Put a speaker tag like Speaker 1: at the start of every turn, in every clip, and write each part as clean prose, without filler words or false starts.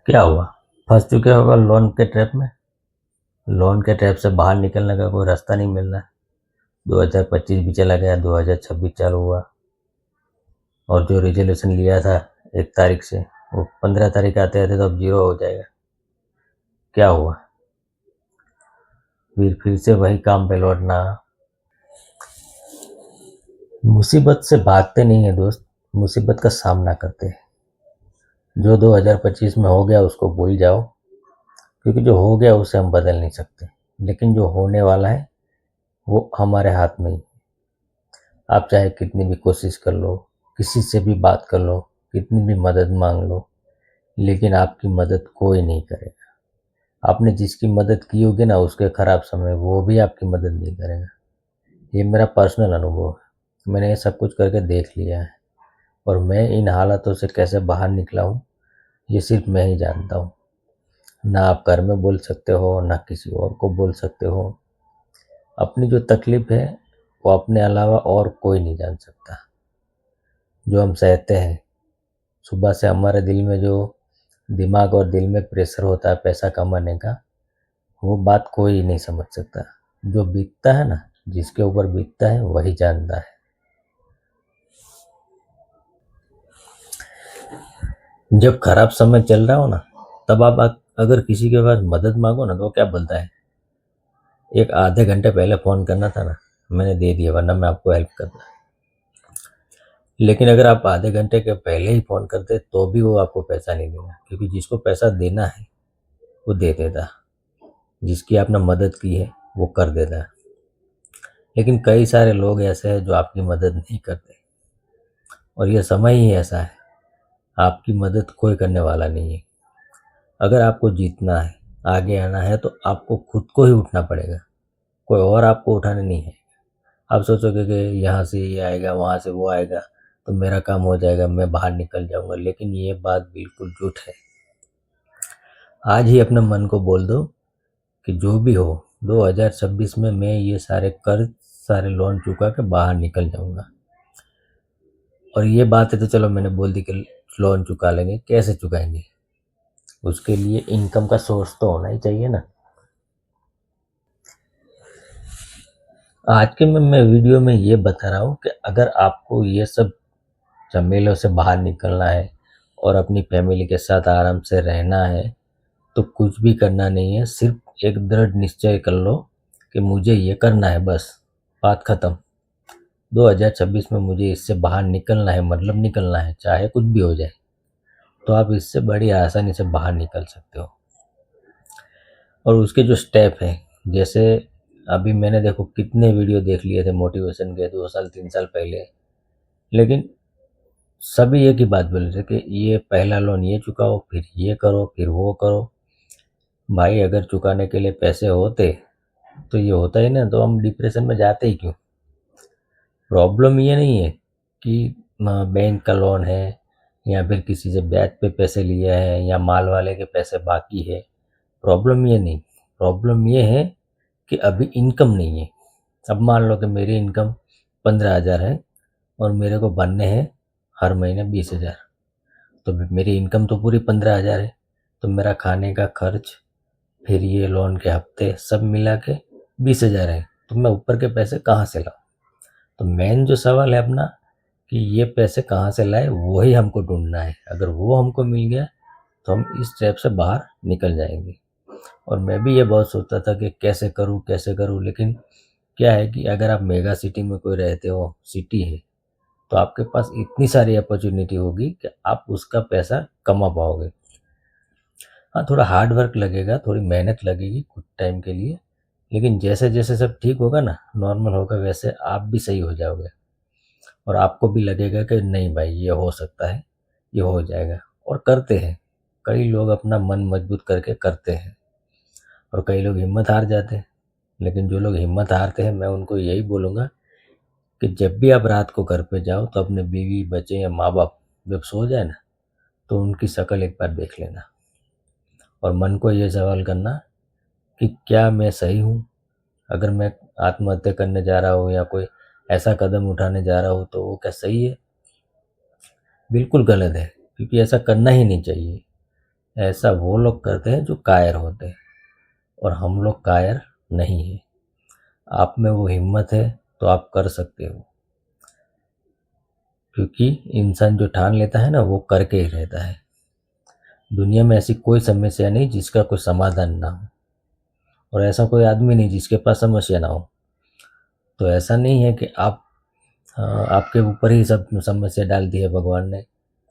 Speaker 1: क्या हुआ? फंस चुके होगा लोन के ट्रैप में। लोन के ट्रैप से बाहर निकलने का कोई रास्ता नहीं मिल रहा। 2025 भी चला गया, 2026 चालू हुआ और जो रिजोल्यूशन लिया था 1 तारीख से, वो 15 तारीख आते आते तो अब जीरो हो जाएगा। क्या हुआ? फिर से वही काम पे लौटना। मुसीबत से भागते नहीं है दोस्त, मुसीबत का सामना करते हैं। जो 2025 में हो गया उसको भूल जाओ, क्योंकि जो हो गया उसे हम बदल नहीं सकते, लेकिन जो होने वाला है वो हमारे हाथ में ही। आप चाहे कितनी भी कोशिश कर लो, किसी से भी बात कर लो, कितनी भी मदद मांग लो, लेकिन आपकी मदद कोई नहीं करेगा। आपने जिसकी मदद की होगी ना, उसके खराब समय वो भी आपकी मदद नहीं करेगा। ये मेरा पर्सनल अनुभव है, मैंने ये सब कुछ करके देख लिया है। और मैं इन हालातों से कैसे बाहर निकला हूँ, ये सिर्फ मैं ही जानता हूँ। ना आप घर में बोल सकते हो, ना किसी और को बोल सकते हो। अपनी जो तकलीफ है वो अपने अलावा और कोई नहीं जान सकता। जो हम सहते हैं सुबह से, हमारे दिल में जो दिमाग और दिल में प्रेशर होता है पैसा कमाने का, वो बात कोई नहीं समझ सकता। जो बीतता है ना, जिसके ऊपर बीतता है वही जानता है। जब खराब समय चल रहा हो ना, तब आप अगर किसी के पास मदद मांगो ना, तो वो क्या बोलता है, एक आधे घंटे पहले फ़ोन करना था ना, मैंने दे दिया, वरना मैं आपको हेल्प करता। लेकिन अगर आप आधे घंटे के पहले ही फ़ोन करते तो भी वो आपको पैसा नहीं देगा, क्योंकि जिसको पैसा देना है वो दे देता, जिसकी आपने मदद की है वो कर देता है। लेकिन कई सारे लोग ऐसे हैं जो आपकी मदद नहीं करते, और ये समय ही ऐसा है, आपकी मदद कोई करने वाला नहीं है। अगर आपको जीतना है, आगे आना है, तो आपको खुद को ही उठना पड़ेगा, कोई और आपको उठाने नहीं है। आप सोचोगे कि यहाँ से ये आएगा, वहाँ से वो आएगा, तो मेरा काम हो जाएगा, मैं बाहर निकल जाऊंगा, लेकिन ये बात बिल्कुल झूठ है। आज ही अपने मन को बोल दो कि जो भी हो, 2026 में मैं ये सारे कर्ज, सारे लोन चुका के बाहर निकल जाऊंगा। और ये बात है तो चलो मैंने बोल दी कि लोन चुका लेंगे, कैसे चुकाएंगे? उसके लिए इनकम का सोर्स तो होना ही चाहिए ना। आज के मैं वीडियो में ये बता रहा हूँ कि अगर आपको ये सब झमेलों से बाहर निकलना है और अपनी फैमिली के साथ आराम से रहना है, तो कुछ भी करना नहीं है, सिर्फ एक दृढ़ निश्चय कर लो कि मुझे ये करना है, बस बात खत्म। 2026 में मुझे इससे बाहर निकलना है, मतलब निकलना है, चाहे कुछ भी हो जाए। तो आप इससे बड़ी आसानी से बाहर निकल सकते हो। और उसके जो स्टेप हैं, जैसे अभी मैंने देखो कितने वीडियो देख लिए थे मोटिवेशन के 2 साल 3 साल पहले, लेकिन सभी एक ही बात बोल रहे थे कि ये पहला लोन ये चुकाओ, फिर ये करो, फिर वो करो। भाई अगर चुकाने के लिए पैसे होते तो ये होता ही ना, तो हम डिप्रेशन में जाते ही क्यों? प्रॉब्लम ये नहीं है कि बैंक का लोन है, या फिर किसी से ब्याज पे पैसे लिए हैं, या माल वाले के पैसे बाकी है। प्रॉब्लम ये नहीं, प्रॉब्लम ये है कि अभी इनकम नहीं है। अब मान लो कि मेरी इनकम 15,000 है और मेरे को भरने हैं हर महीने 20,000। तो मेरी इनकम तो पूरी 15,000 है, तो मेरा खाने का खर्च, फिर ये लोन के हफ्ते, सब मिला के 20,000 है। तो मैं ऊपर के पैसे कहाँ से लाऊं? तो मेन जो सवाल है अपना, कि ये पैसे कहाँ से लाए, वही हमको ढूंढना है। अगर वो हमको मिल गया तो हम इस ट्रैप से बाहर निकल जाएंगे। और मैं भी ये बहुत सोचता था कि कैसे करूँ कैसे करूँ, लेकिन क्या है कि अगर आप मेगा सिटी में कोई रहते हो, सिटी है, तो आपके पास इतनी सारी अपॉर्चुनिटी होगी कि आप उसका पैसा कमा पाओगे। हाँ, थोड़ा हार्ड वर्क लगेगा, थोड़ी मेहनत लगेगी कुछ टाइम के लिए, लेकिन जैसे जैसे सब ठीक होगा ना, नॉर्मल होगा, वैसे आप भी सही हो जाओगे। और आपको भी लगेगा कि नहीं भाई ये हो सकता है, ये हो जाएगा। और करते हैं, कई लोग अपना मन मजबूत करके करते हैं, और कई लोग हिम्मत हार जाते हैं। लेकिन जो लोग हिम्मत हारते हैं, मैं उनको यही बोलूँगा कि जब भी आप रात को घर पे जाओ, तो अपने बीवी बच्चे या माँ बाप जब सो जाए ना, तो उनकी शक्ल एक बार देख लेना, और मन को ये सवाल करना कि क्या मैं सही हूँ? अगर मैं आत्महत्या करने जा रहा हूँ या कोई ऐसा कदम उठाने जा रहा हूँ, तो वो क्या सही है? बिल्कुल गलत है, क्योंकि ऐसा करना ही नहीं चाहिए। ऐसा वो लोग करते हैं जो कायर होते हैं, और हम लोग कायर नहीं है। आप में वो हिम्मत है तो आप कर सकते हो, क्योंकि इंसान जो ठान लेता है ना वो करके ही रहता है। दुनिया में ऐसी कोई समस्या नहीं जिसका कोई समाधान ना हो, और ऐसा कोई आदमी नहीं जिसके पास समस्या ना हो। तो ऐसा नहीं है कि आपके ऊपर ही सब समस्या डाल दी है भगवान ने।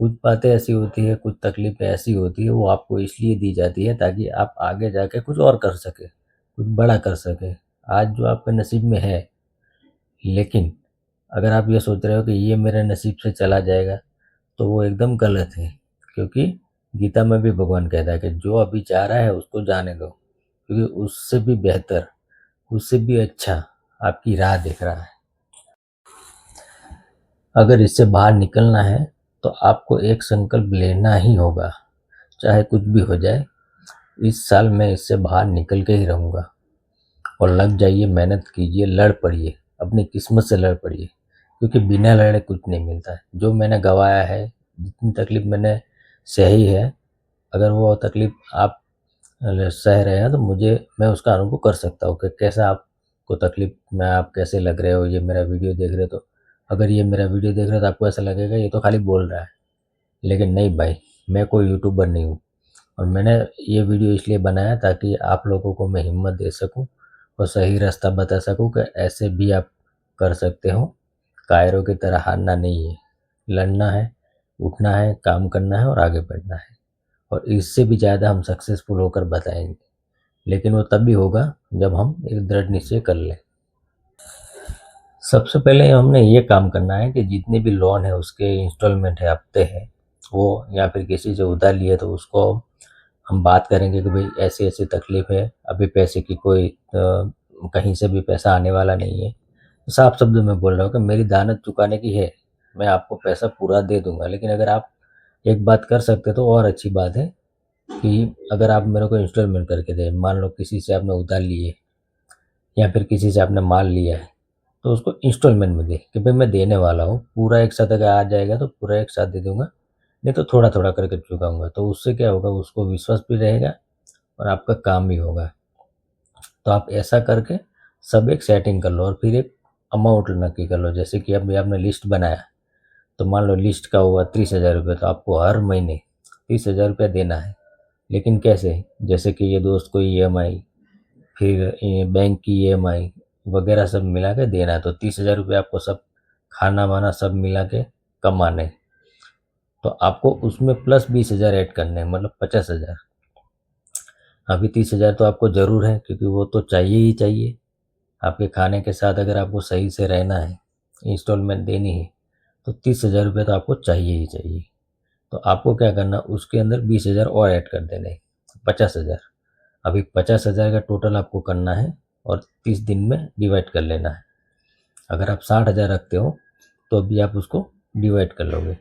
Speaker 1: कुछ बातें ऐसी होती है, कुछ तकलीफें ऐसी होती है, वो आपको इसलिए दी जाती है ताकि आप आगे जाके कुछ और कर सके, कुछ बड़ा कर सके। आज जो आपके नसीब में है, लेकिन अगर आप ये सोच रहे हो कि ये मेरे नसीब से चला जाएगा, तो वो एकदम गलत है। क्योंकि गीता में भी भगवान कहता है कि जो अभी जा रहा है उसको जाने दो, क्योंकि उससे भी बेहतर, उससे भी अच्छा आपकी राह दिख रहा है। अगर इससे बाहर निकलना है तो आपको एक संकल्प लेना ही होगा, चाहे कुछ भी हो जाए। इस साल मैं इससे बाहर निकल के ही रहूँगा। और लग जाइए, मेहनत कीजिए, लड़ पड़िए, अपनी किस्मत से लड़ पड़िए, क्योंकि बिना लड़े कुछ नहीं मिलता है। जो मैंने गंवाया है, जितनी तकलीफ मैंने सही है, अगर वो तकलीफ आप सह रहे हैं तो मैं उसका अनुभव कर सकता हूँ कि कैसा आपको तकलीफ में आप कैसे लग रहे हो। ये मेरा वीडियो देख रहे हो तो, अगर ये मेरा वीडियो देख रहे हो तो आपको ऐसा लगेगा ये तो खाली बोल रहा है। लेकिन नहीं भाई, मैं कोई यूट्यूबर नहीं हूँ, और मैंने ये वीडियो इसलिए बनाया ताकि आप लोगों को मैं हिम्मत दे सकूं और सही रास्ता बता सकूं कि ऐसे भी आप कर सकते हो। कायरों की तरह हारना नहीं है, लड़ना है, उठना है, काम करना है और आगे बढ़ना है। और इससे भी ज़्यादा हम सक्सेसफुल होकर बताएंगे, लेकिन वो तब भी होगा जब हम एक दृढ़ निश्चय कर लें। सबसे पहले हमने ये काम करना है कि जितने भी लोन है उसके इंस्टॉलमेंट है, हफ्ते हैं वो, या फिर किसी से उधार लिए तो उसको हम बात करेंगे कि भाई ऐसी ऐसी तकलीफ है, अभी पैसे की कोई कहीं से भी पैसा आने वाला नहीं है। तो साफ शब्दों में बोल रहा हूँ कि मेरी दानत चुकाने की है, मैं आपको पैसा पूरा दे दूंगा। लेकिन अगर आप एक बात कर सकते तो और अच्छी बात है कि अगर आप मेरे को इंस्टॉलमेंट करके दें। मान लो किसी से आपने उधार लिए या फिर किसी से आपने माल लिया है, तो उसको इंस्टॉलमेंट में दे कि भाई मैं देने वाला हूँ, पूरा एक साथ अगर आ जाएगा तो पूरा एक साथ दे दूंगा, नहीं तो थोड़ा थोड़ा करके चुकाऊंगा। तो उससे क्या होगा, उसको विश्वास भी रहेगा और आपका काम भी होगा। तो आप ऐसा करके सब एक सेटिंग कर लो और फिर एक अमाउंट नक्की कर लो। जैसे कि अभी आपने लिस्ट बनाया, तो मान लो लिस्ट का हुआ 30,000 रुपये, तो आपको हर महीने 30,000 रुपया देना है। लेकिन कैसे, जैसे कि ये दोस्त को ईएमआई, फिर ये बैंक की ईएमआई वगैरह सब मिला के देना है। तो 30,000 रुपये आपको सब खाना वाना सब मिला के कमाने। तो आपको उसमें प्लस 20,000 ऐड करने हैं, मतलब 50,000। अभी 30,000 तो आपको ज़रूर है, क्योंकि वो तो चाहिए ही चाहिए। आपके खाने के साथ अगर आपको सही से रहना है, इंस्टॉलमेंट देनी है, तो 30,000 रुपये तो आपको चाहिए ही चाहिए। तो आपको क्या करना, उसके अंदर 20,000 और ऐड कर देने, 50,000। अभी 50,000 का टोटल आपको करना है और 30 दिन में डिवाइड कर लेना है। अगर आप 60,000 रखते हो तो अभी आप उसको डिवाइड कर लोगे,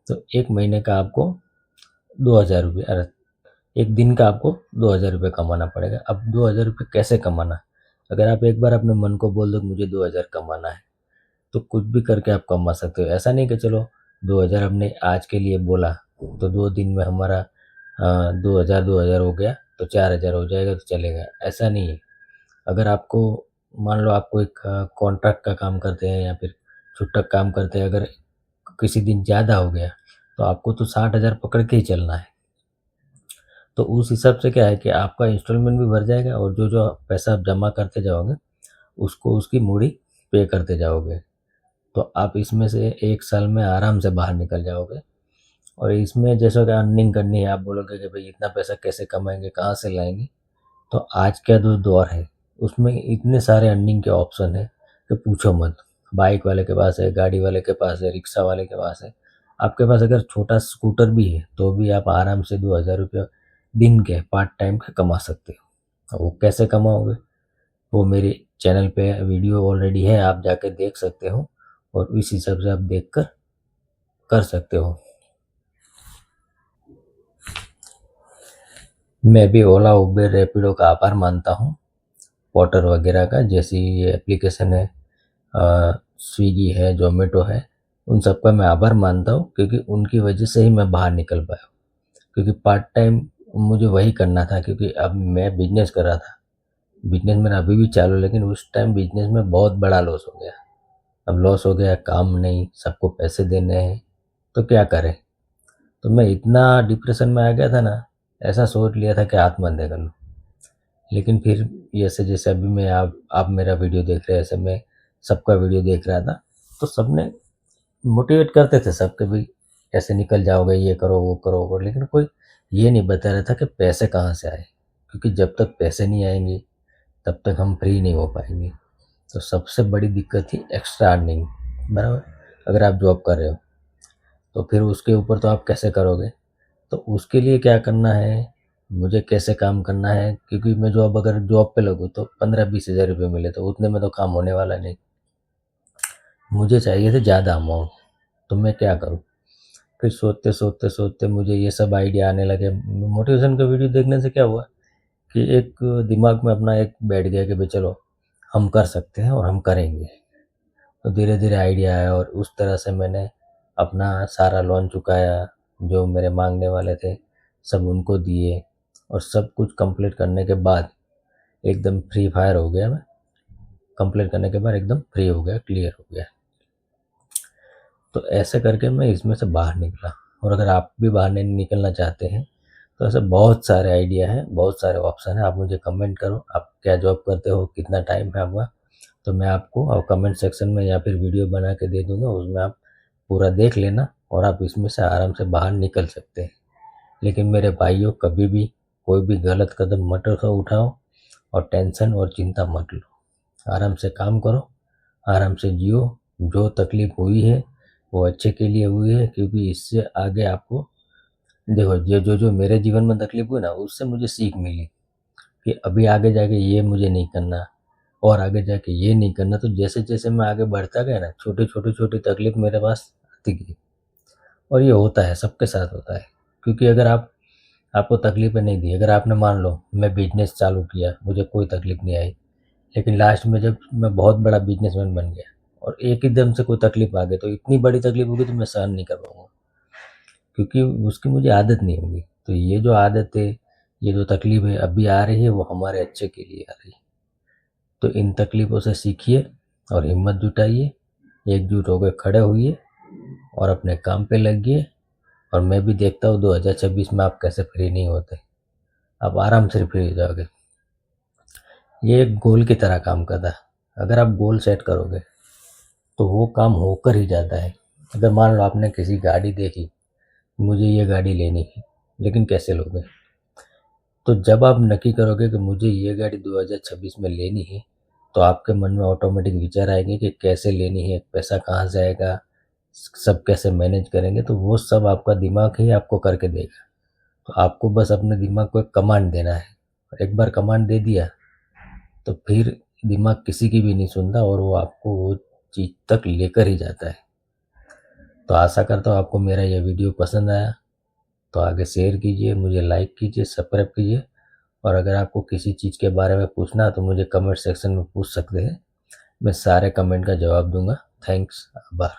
Speaker 1: तो एक महीने का आपको 2,000 रुपये, अरे एक दिन का आपको 2,000 रुपये कमाना पड़ेगा। अब 2,000 रुपये कैसे कमाना, अगर आप एक बार अपने मन को बोल दो कि मुझे 2,000 कमाना है, तो कुछ भी करके आप कमा सकते हो। ऐसा नहीं कि चलो 2,000 हमने आज के लिए बोला तो 2 दिन में हमारा 2,000 हो गया तो 4,000 हो जाएगा तो चलेगा, ऐसा नहीं है। अगर आपको, मान लो आपको एक कॉन्ट्रैक्ट का काम करते हैं या फिर छुट्टा काम करते हैं, अगर किसी दिन ज़्यादा हो गया तो आपको तो 60,000 पकड़ के ही चलना है। तो उस हिसाब से क्या है कि आपका इंस्टॉलमेंट भी भर जाएगा और जो जो पैसा आप जमा करते जाओगे उसको उसकी मूड़ी पे करते जाओगे। तो आप इसमें से एक साल में आराम से बाहर निकल जाओगे। और इसमें जैसा कि अर्निंग करनी है, आप बोलोगे कि भाई इतना पैसा कैसे कमाएंगे, कहाँ से लाएंगे। तो आज का जो दौर है उसमें इतने सारे अर्निंग के ऑप्शन है कि पूछो मत। बाइक वाले के पास है, गाड़ी वाले के पास है, रिक्शा वाले के पास है। आपके पास अगर छोटा स्कूटर भी है तो भी आप आराम से 2,000 रुपये दिन के पार्ट टाइम के कमा सकते हो। वो कैसे कमाओगे, वो मेरे चैनल पे वीडियो ऑलरेडी है, आप जाके देख सकते हो और इस हिसाब से आप देख कर सकते हो। मैं भी ओला, उबेर, रैपिडो का आभार मानता हूँ, पोर्टर वगैरह का, जैसी ये एप्लीकेशन है, स्विगी है, जोमेटो है, उन सब का मैं आभार मानता हूँ, क्योंकि उनकी वजह से ही मैं बाहर निकल पाया हूँ। क्योंकि पार्ट टाइम मुझे वही करना था, क्योंकि अब मैं बिजनेस कर रहा था। बिजनेस मेरा अभी भी चालू है, लेकिन उस टाइम बिजनेस में बहुत बड़ा लॉस हो गया। अब लॉस हो गया, काम नहीं, सबको पैसे देने हैं, तो क्या करें। तो मैं इतना डिप्रेशन में आ गया था ना, ऐसा सोच लिया था कि आत्महत्या कर लूँ। लेकिन फिर जैसे जैसे अभी मैं आप मेरा वीडियो देख रहे हैं, ऐसे मैं सबका वीडियो देख रहा था, तो सबने मोटिवेट करते थे सब के भी, कैसे निकल जाओगे, ये करो वो करो वो करो, लेकिन कोई ये नहीं बता रहा था कि पैसे कहाँ से आए। क्योंकि जब तक पैसे नहीं आएंगे तब तक हम फ्री नहीं हो पाएंगे। तो सबसे बड़ी दिक्कत थी एक्स्ट्रा अर्निंग, बराबर। अगर आप जॉब कर रहे हो तो फिर उसके ऊपर तो आप कैसे करोगे। तो उसके लिए क्या करना है, मुझे कैसे काम करना है, क्योंकि मैं जॉब अगर जॉब पे लगूँ तो 15-20 हज़ार रुपये मिले, तो उतने में तो काम होने वाला नहीं। मुझे चाहिए थे ज़्यादा अमाउंट। तो मैं क्या करूँ। फिर सोचते सोचते सोचते मुझे ये सब आइडिया आने लगे। मोटिवेशन का वीडियो देखने से क्या हुआ कि एक दिमाग में अपना एक बैठ गया कि भाई चलो हम कर सकते हैं और हम करेंगे। तो धीरे धीरे आइडिया आया और उस तरह से मैंने अपना सारा लोन चुकाया, जो मेरे मांगने वाले थे सब उनको दिए, और सब कुछ कंप्लीट करने के बाद एकदम फ्री फायर हो गया मैं। कंप्लीट करने के बाद एकदम फ्री हो गया, क्लियर हो गया। तो ऐसे करके मैं इसमें से बाहर निकला। और अगर आप भी बाहर नहीं निकलना चाहते हैं तो ऐसे बहुत सारे आइडिया हैं, बहुत सारे ऑप्शन हैं। आप मुझे कमेंट करो, आप क्या जॉब करते हो, कितना टाइम है आपका, तो मैं आपको और कमेंट सेक्शन में या फिर वीडियो बना के दे दूंगा, उसमें आप पूरा देख लेना और आप इसमें से आराम से बाहर निकल सकते हैं। लेकिन मेरे भाइयों, कभी भी कोई भी गलत कदम मत उठाओ और टेंशन और चिंता मत लो। आराम से काम करो, आराम से जियो। जो तकलीफ हुई है वो अच्छे के लिए हुई है, क्योंकि इससे आगे आपको देखो, ये जो जो मेरे जीवन में तकलीफ हुई ना, उससे मुझे सीख मिली कि अभी आगे जाके ये मुझे नहीं करना और आगे जाके ये नहीं करना। तो जैसे जैसे मैं आगे बढ़ता गया ना, छोटी छोटी छोटी तकलीफ मेरे पास आती गई। और ये होता है, सबके साथ होता है। क्योंकि अगर आपको तकलीफें नहीं दी, अगर आपने मान लो मैं बिजनेस चालू किया, मुझे कोई तकलीफ नहीं आई, लेकिन लास्ट में जब मैं बहुत बड़ा बिजनेसमैन बन गया और एक ही दम से कोई तकलीफ आ गई, तो इतनी बड़ी तकलीफ होगी तो मैं सहन नहीं कर पाऊंगा, क्योंकि उसकी मुझे आदत नहीं होगी। तो ये जो आदत है, ये जो तकलीफ है अभी आ रही है, वो हमारे अच्छे के लिए आ रही है। तो इन तकलीफ़ों से सीखिए और हिम्मत जुटाइए, एकजुट होकर खड़े होइए और अपने काम पे लगिए। और मैं भी देखता हूँ 2026 में आप कैसे फ्री नहीं होते, आप आराम से फ्री हो जाओगे। ये एक गोल की तरह काम करता है। अगर आप गोल सेट करोगे तो वो काम होकर ही जाता है। अगर मान लो आपने किसी गाड़ी देखी, मुझे ये गाड़ी लेनी है, लेकिन कैसे लोगे। तो जब आप नक्की करोगे कि मुझे ये गाड़ी 2026 में लेनी है, तो आपके मन में ऑटोमेटिक विचार आएंगे कि कैसे लेनी है, पैसा कहाँ से आएगा, सब कैसे मैनेज करेंगे। तो वो सब आपका दिमाग ही आपको करके देगा। तो आपको बस अपने दिमाग को एक कमांड देना है। और एक बार कमांड दे दिया तो फिर दिमाग किसी की भी नहीं सुनता और वो आपको वो चीज़ तक लेकर ही जाता है। तो आशा करता हूँ आपको मेरा ये वीडियो पसंद आया। तो आगे शेयर कीजिए, मुझे लाइक कीजिए, सब्सक्राइब कीजिए। और अगर आपको किसी चीज़ के बारे में पूछना है तो मुझे कमेंट सेक्शन में पूछ सकते हैं, मैं सारे कमेंट का जवाब दूंगा। थैंक्स, आभार।